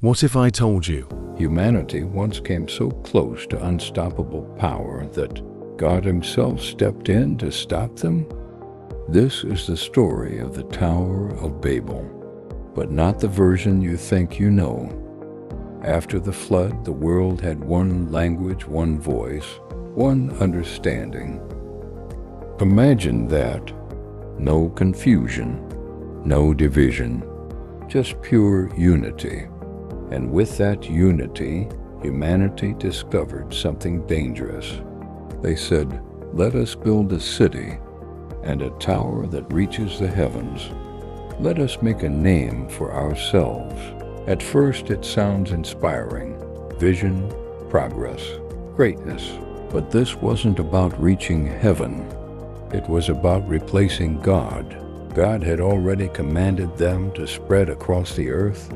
What if I told you Humanity once came so close to unstoppable power that God Himself stepped in to stop them? This is the story of the Tower of Babel, but not the version you think you know. After the flood, the world had one language, one voice, one understanding. Imagine that. No confusion, no division, just pure unity. And with that unity, humanity discovered something dangerous. They said, "Let us build a city and a tower that reaches the heavens. Let us make a name for ourselves." At first it sounds inspiring. Vision, progress, greatness. But this wasn't about reaching heaven. It was about replacing God. God had already commanded them to spread across the earth,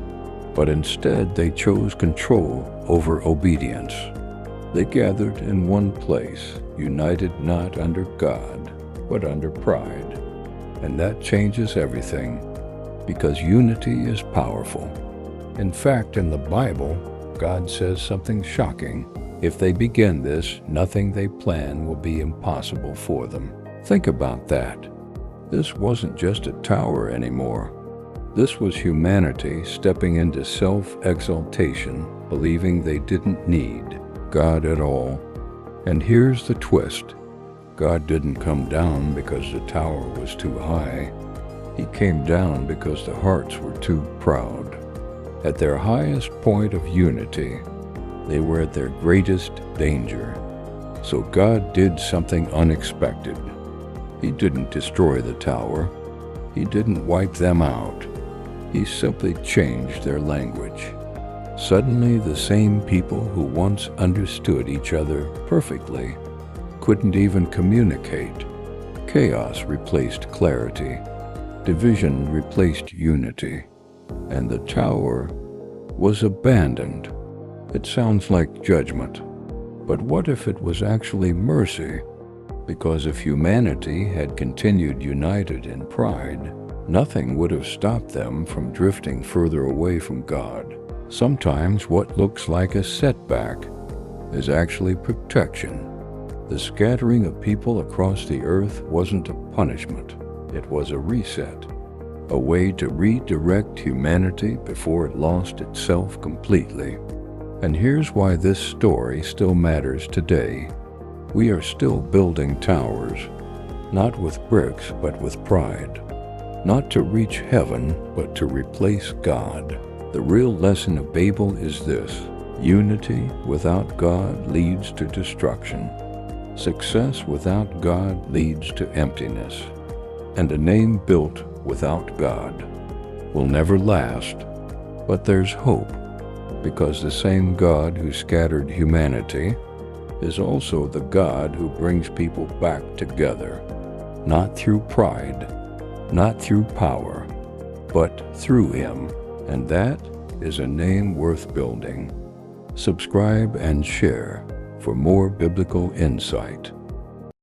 but instead they chose control over obedience. They gathered in one place, united not under God, but under pride. And that changes everything, because unity is powerful. In fact, in the Bible, God says something shocking. If they begin this, nothing they plan will be impossible for them. Think about that. This wasn't just a tower anymore. This was humanity stepping into self-exaltation, believing they didn't need God at all. And here's the twist. God didn't come down because the tower was too high. He came down because the hearts were too proud. At their highest point of unity, they were at their greatest danger. So God did something unexpected. He didn't destroy the tower. He didn't wipe them out. He simply changed their language. Suddenly, the same people who once understood each other perfectly couldn't even communicate. Chaos replaced clarity. Division replaced unity. And the tower was abandoned. It sounds like judgment. But what if it was actually mercy? Because if humanity had continued united in pride, nothing would have stopped them from drifting further away from God. Sometimes what looks like a setback is actually protection. The scattering of people across the earth wasn't a punishment. It was a reset, a way to redirect humanity before it lost itself completely. And here's why this story still matters today. We are still building towers, not with bricks, but with pride. Not to reach heaven, but to replace God. The real lesson of Babel is this: unity without God leads to destruction. Success without God leads to emptiness. And a name built without God will never last. But there's hope, because the same God who scattered humanity is also the God who brings people back together, not through pride, not through power, but through Him. And that is a name worth building. Subscribe and share for more biblical insight.